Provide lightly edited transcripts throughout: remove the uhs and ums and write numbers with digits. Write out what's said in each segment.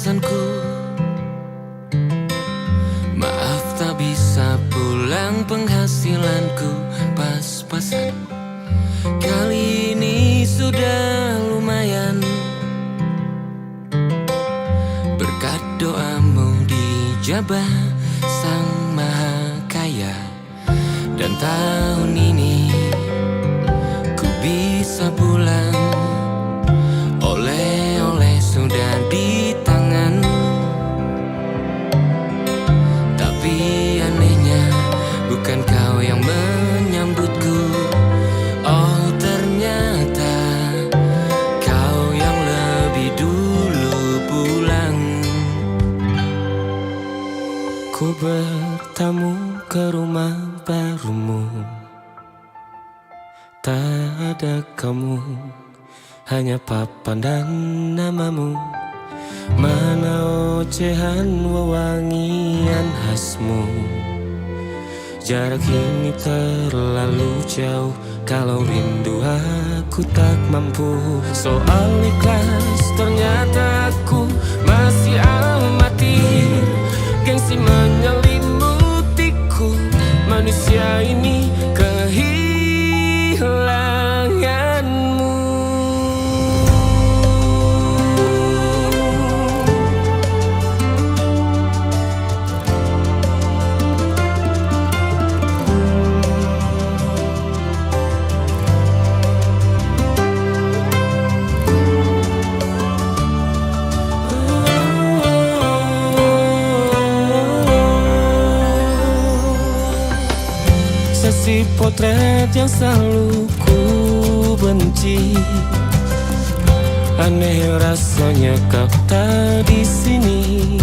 pesanku. Maaf tak bisa pulang, penghasilanku pas-pasan. Kali ini sudah lumayan, berkat doamu dijabah Sang Maha Kaya. Dan tahun ini ku bisa pulang, oleh-oleh sudah di tangan. Tapi anehnya bukan kau yang menyambutku. Oh ternyata kau yang lebih dulu pulang. Ku bertamu ke rumah barumu, tak ada kamu, hanya papan dan namamu. Mana ocehan wewangian khasmu. Jarak ini terlalu jauh, kalau rindu aku tak mampu. Soal ikhlas ternyata aku masih amatir. Gengsi menyelimutiku, manusia ini kehilanganmu. Sesi potret yang selalu ku benci. Aneh rasanya kau tak di sini.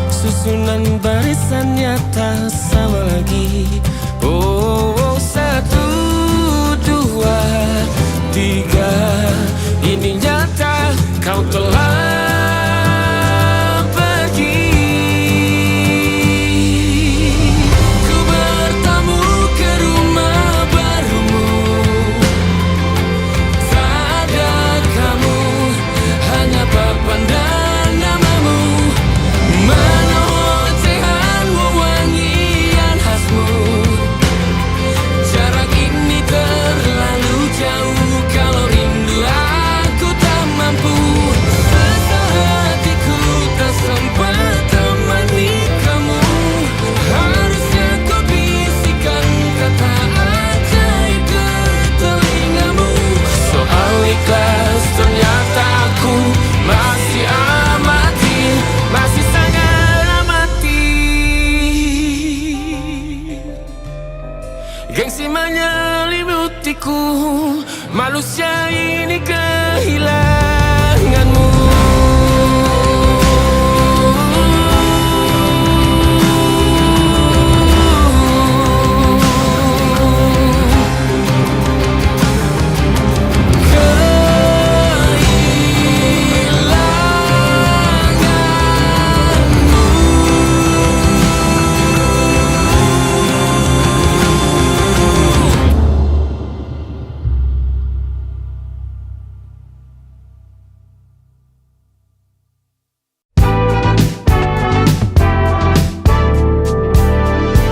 Susunan barisannya tak sama lagi. Oh, 1, 2, 3. Ini nyata kau telah gengsi menyelimutiku, manusia ini kehilanganmu.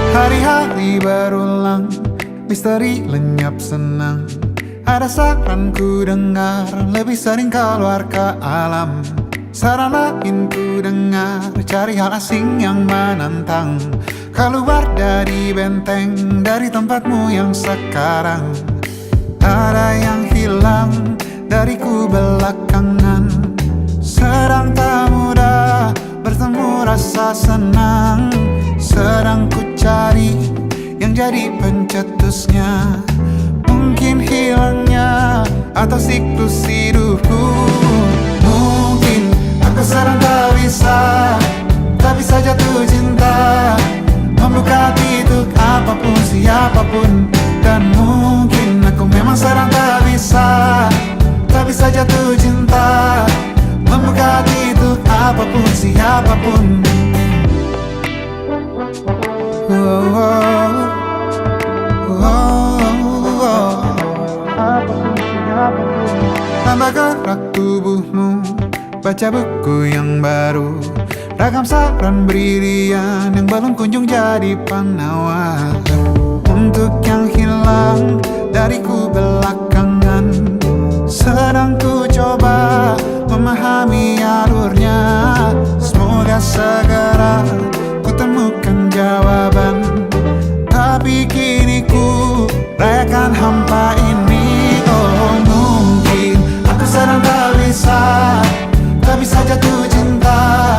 Hari-hari berulang, misteri lenyap senang. Ada saran ku dengar, lebih sering keluar ke alam. Saran lain ku dengar, cari hal asing yang menantang. Keluar dari benteng, dari tempatmu yang sekarang. Ada yang hilang dariku belakangan. Sedang tak mudah bertemu rasa senang. Sedang ku cari yang jadi pencetusnya. Mungkin hilangnya atau siklus hidupku. Mungkin aku sedang tak bisa jatuh cinta, membuka hati untuk apapun siapapun. Dan mungkin aku memang sedang tak bisa jatuh cinta, membuka hati untuk apapun siapapun. Tambah gerak tubuhmu, baca buku yang baru, ragam saran brilian yang belum kunjung jadi penawar. Untuk yang hilang dariku belakangan, sedang ku coba memahami alurnya. Semoga segera ku temukan jawaban, tapi kini ku rayakan hampa ini. Oh, mungkin aku sedang tak bisa jatuh cinta,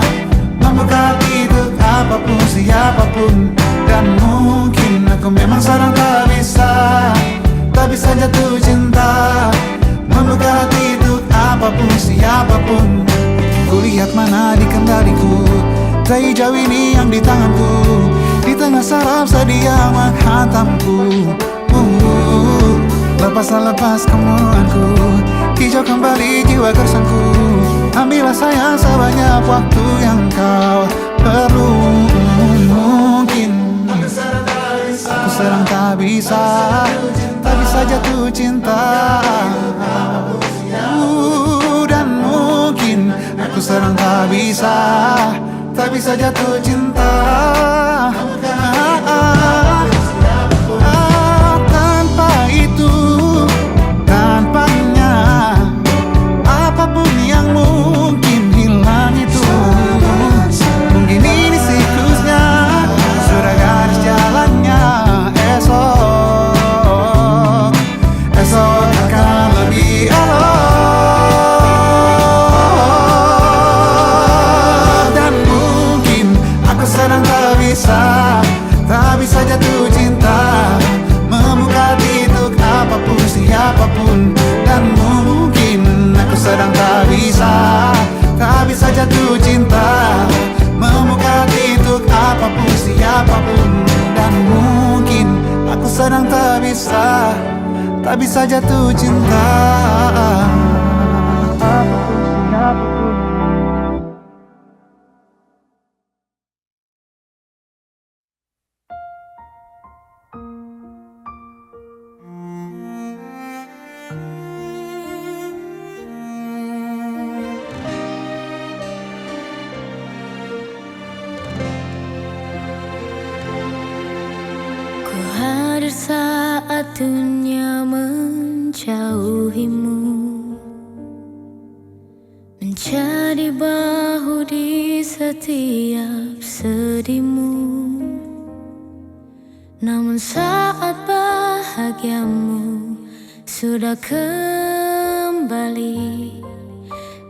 membuka untuk apapun siapapun. Dan mungkin aku memang sedang tak bisa jatuh cinta, membuka hati untuk apapun siapapun. Kulihat mana di kendaliku, tai hijau ini yang di tanganku, di tengah saraf sedia menghantamku. Lepas kemuanku, hijau kembali jiwa gersangku. Ambillah sayang sebanyak waktu yang kau perlu. Mungkin aku sedang tak bisa jatuh cinta. Dan mungkin aku sedang tak bisa jatuh cinta. Tanpa itu, tanpanya, apapun yang mungkin hilang itu. Mungkin ini siklusnya, sudah garis jalannya. Esok akan lebih elok. Dan mungkin aku sedang tak bisa jatuh cinta, membuka hati untuk apapun siapapun. Dan mungkin aku sedang tak bisa jatuh cinta, membuka hati untuk apapun siapapun. Dan mungkin aku sedang tak bisa jatuh cinta. Hadir saat dunia menjauhimu, menjadi bahu di setiap sedihmu. Namun saat bahagiamu sudah kembali,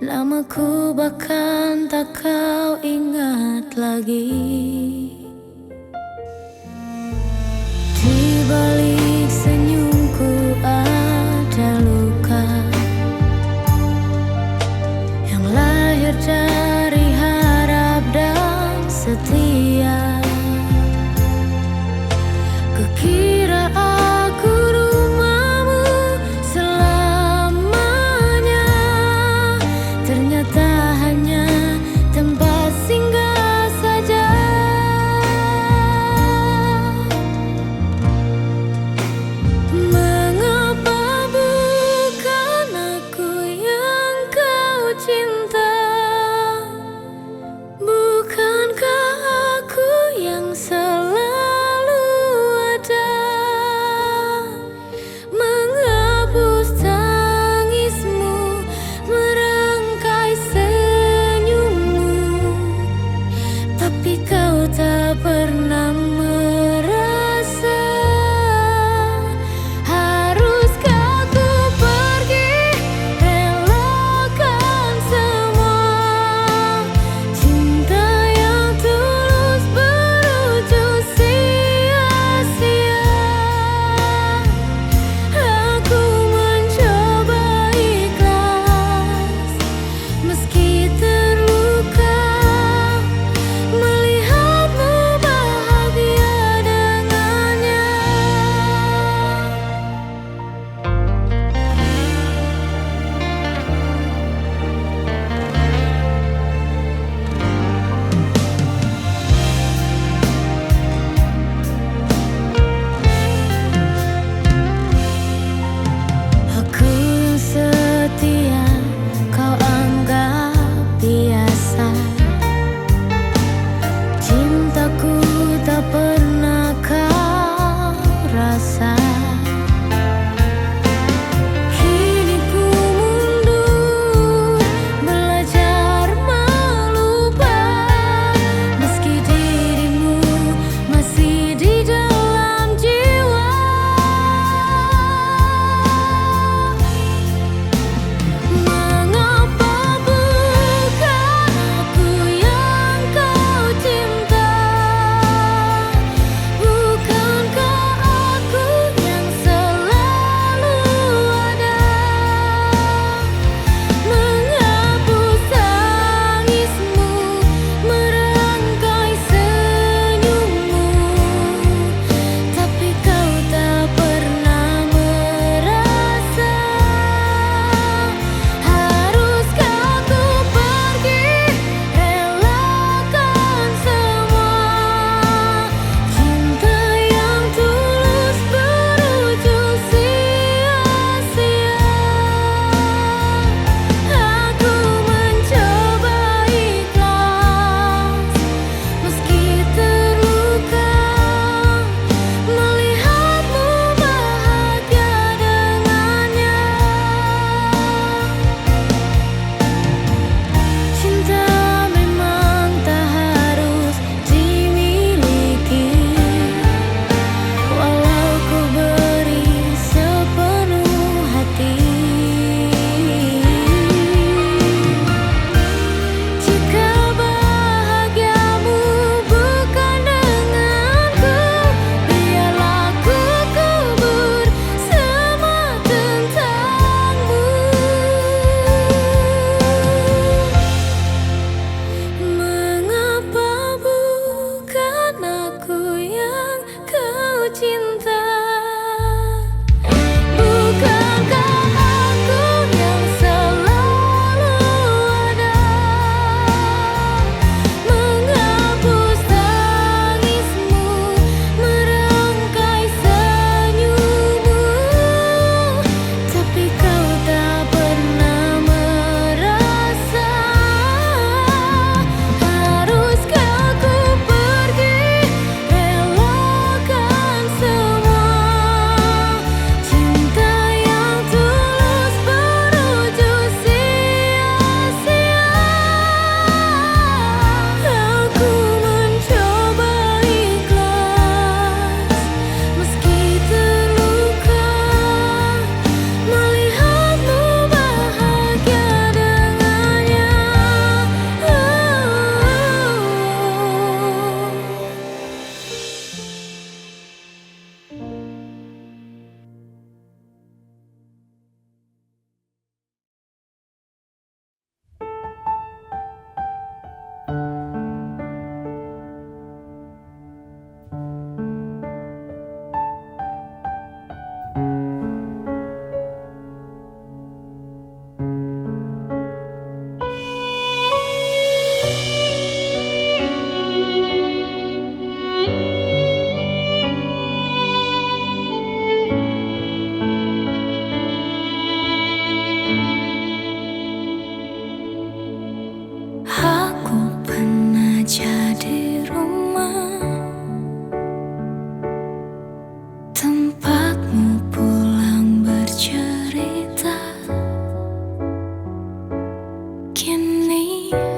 namaku bahkan tak kau ingat lagi. Di balik senyumku ada luka yang lahir dari harap dan setia. Kukira aku rumahmu selamanya, ternyata hanya tempat singgah saja.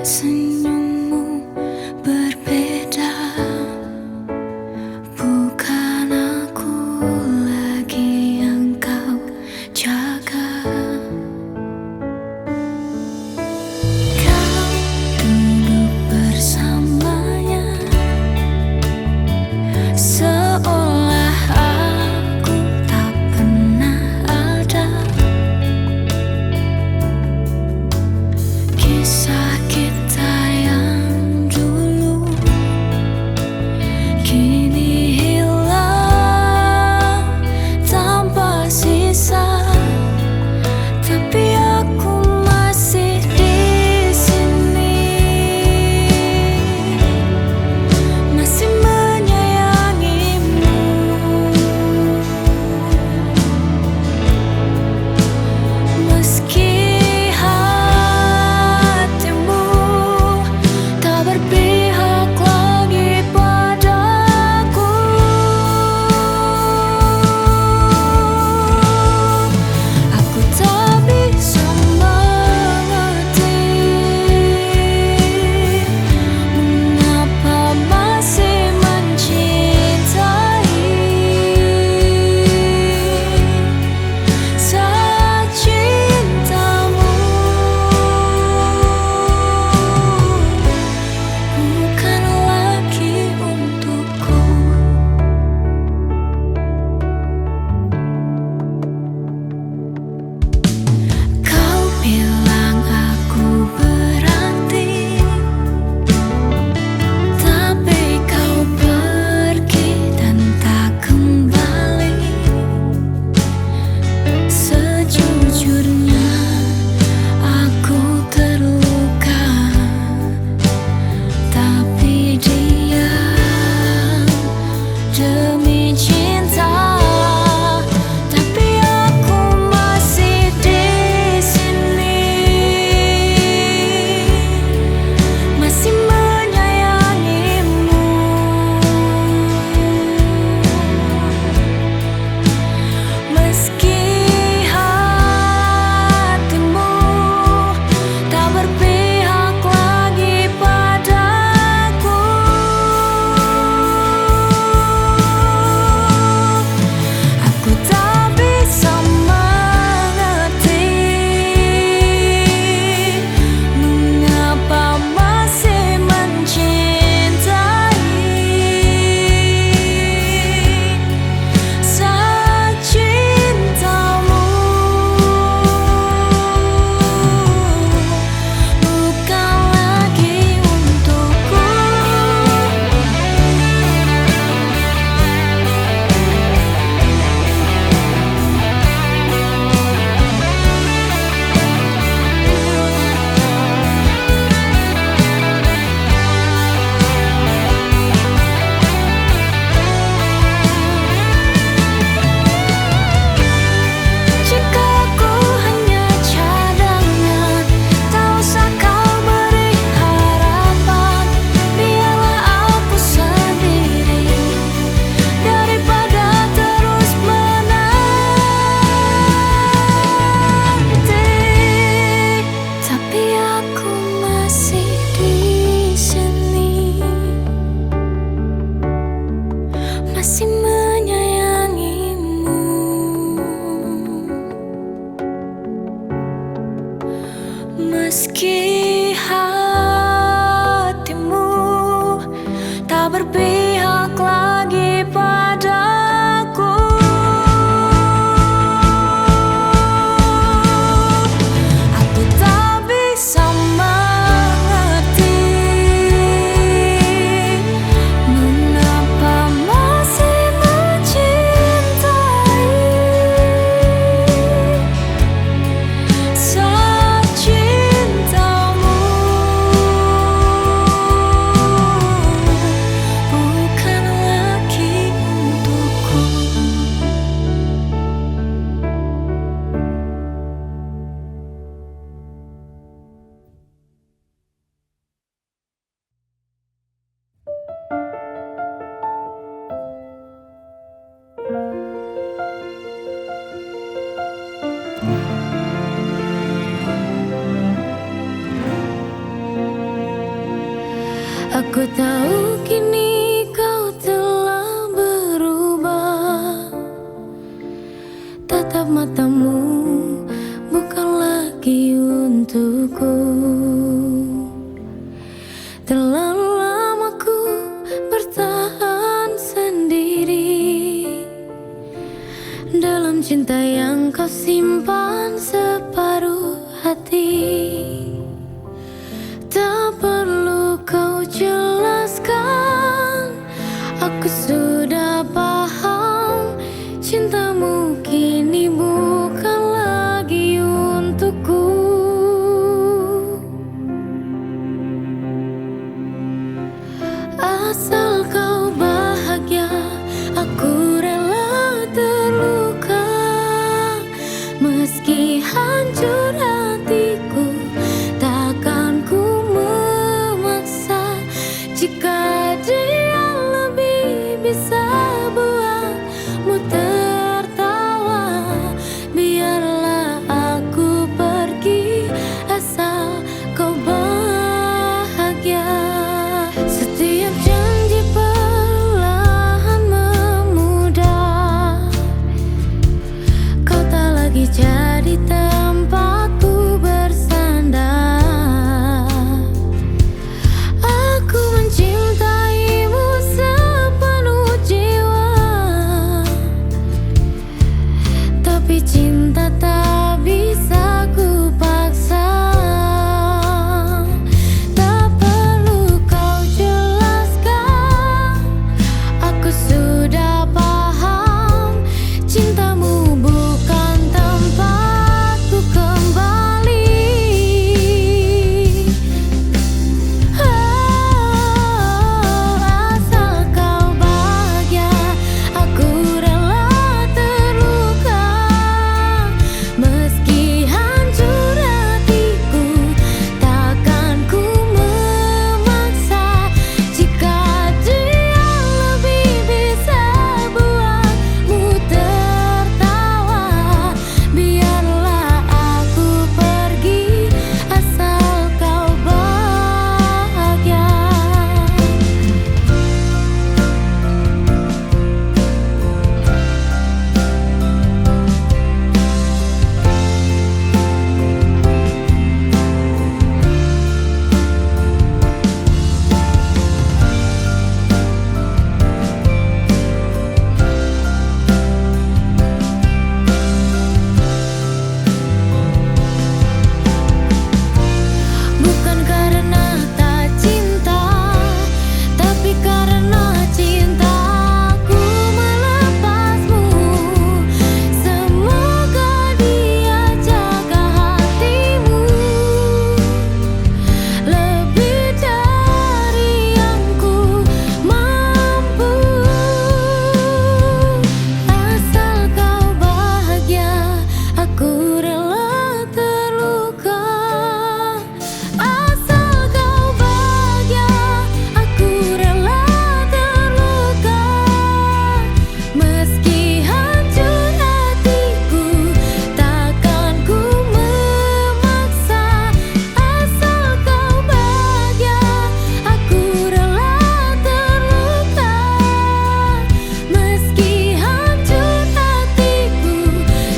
Senyummu berbeda, bukan aku lagi yang kau jaga. Kau duduk bersamanya, seolah aku tak pernah ada. Kisah kita yang dulu kini hilang tanpa sisa, tapi aku masih di sini, masih menyayangimu. Meski hatimu tak berpihak lagi padaku, aku tak bisa mengerti mengapa masih mencintai saat cintamu bukan lagi untukku. Kau bilang aku berarti, tapi kau pergi dan tak kembali. Sejujurnya aku terluka, tapi diam demi cinta. Tapi aku masih di sini, masih menyayangimu. Meski hatimu tak berpihak lagi padaku, aku tak bisa mengerti mengapa masih mencintai saat cintamu bukan lagi untukku. Jika aku hanya cadangan, tak usah kau beri harapan. Biarlah aku sendiri daripada terus menanti. Tapi aku masih di sini, masih menyayangimu. Meski hatimu tak berpihak lagi padaku, aku tak bisa mengerti mengapa masih mencintai saat cintamu Ku tahu kini kau telah berubah. Tatap matamu bukan lagi untukku. Terlalu lama ku bertahan sendiri dalam cinta yang kau simpan separuh hati. Tak perlu kau jelaskan, aku sudah paham. Cintamu kini bukan lagi untukku. Asal kau bahagia, aku rela terluka. Meski hancur hatiku, takkan ku memaksa. Jika dia lebih bisa buatmu tertawa, biarlah aku pergi asal kau bahagia. Setiap janji perlahan memudar, kau tak lagi jadi tempatku bersandar. Aku mencintaimu sepenuh jiwa, tapi cinta tak bisa ku paksa. Tak perlu kau jelaskan, aku sudah paham. Cintamu bukan tempatku kembali. Asal kau bahagia, aku rela terluka. Meski hancur hatiku, takkan ku memaksa. Jika dia lebih bisa buatmu tertawa, biarlah aku pergi asal kau bahagia. Bukan karena tak cinta, tapi karena cintaku melepasmu. Semoga dia jaga hatimu lebih dari yang ku mampu. Asal kau bahagia, aku rela terluka. Asal kau bahagia, aku rela terluka. Meski hancur hatiku, takkan ku memaksa. Asal kau bahagia, aku rela terluka. Meski hancur hatiku,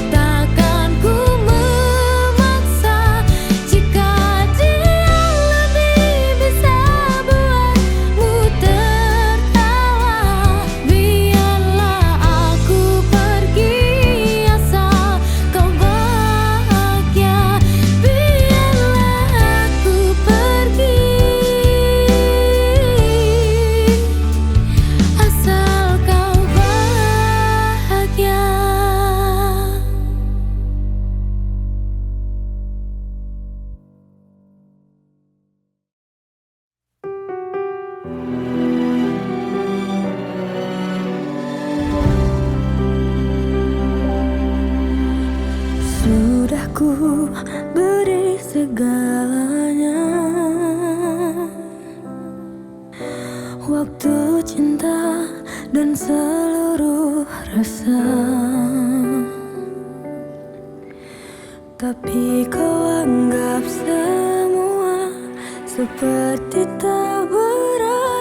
takkan ku memaksa. Jika dia lebih bisa buatmu tertawa, biarlah aku pergi asal kau bahagia. Biarlah aku pergi asal kau bahagia. Sudah ku beri segalanya, waktu, cinta, dan seluruh rasa. Tapi kau anggap semua seperti tak berarti.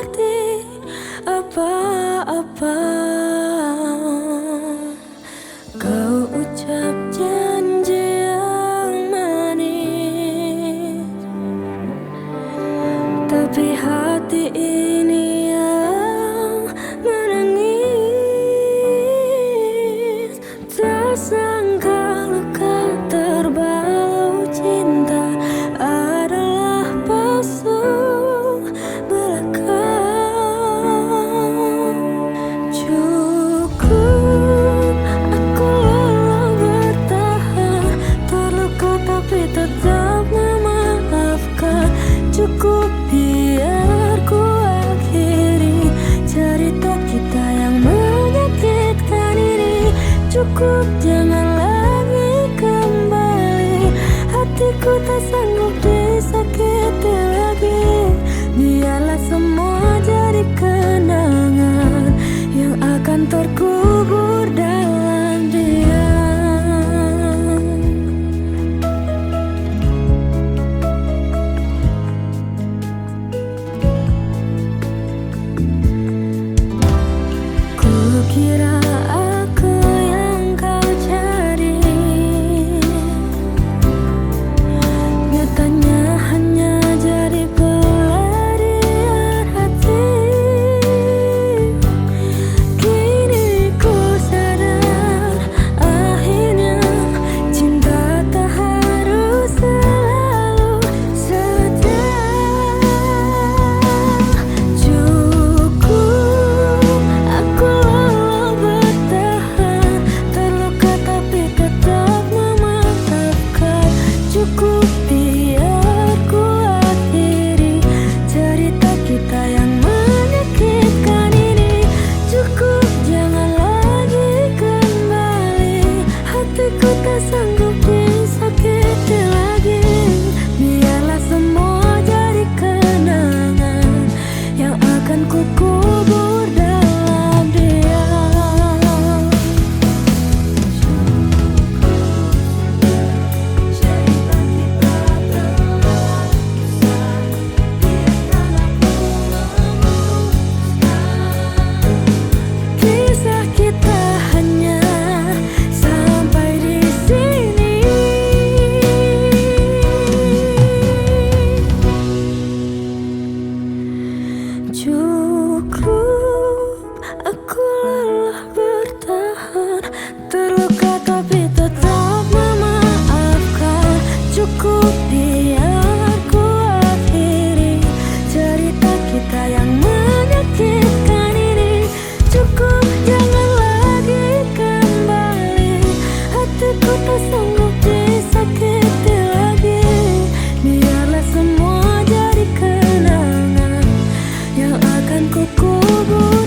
tapi hati ini yang menangis. Tak sangka luka terbalut cinta adalah pasung belaka. Cukup aku lelah bertahan, terluka tapi tetap memaafkan. Cukup biar ku akhiri cerita kita yang menyakitkan ini. Cukup jangan lagi kembali, hatiku tak sanggup disakiti lagi. Biarlah semua jadi kenangan yang akan terkubur dalam diam. Kukira aku yang kau cari, nyatanya hanya jadi pelarian hati. Kini ku sadar akhirnya cinta tak harus selalu setia. Cukup aku lelah bertahan, terluka tapi tetap memaafkan. Cukup biar ku akhiri cerita kita yang menyakitkan ini. Cukup jangan lagi kembali, hatiku tak sanggup disakiti lagi. Biarlah semua jadi kenangan yang akan ku kubur dalam diam. Cerita kita telah usai, biarkan aku memutuskan. Kisah kita hanya sampai di sini. Cukup aku lelah bertahan, terluka tapi tetap memaafkan. Cukup biar ku akhiri cerita kita yang menyakitkan ini. Cukup jangan lagi kembali, hatiku tak sanggup disakiti lagi. Biarlah semua jadi kenangan yang akan ku kubur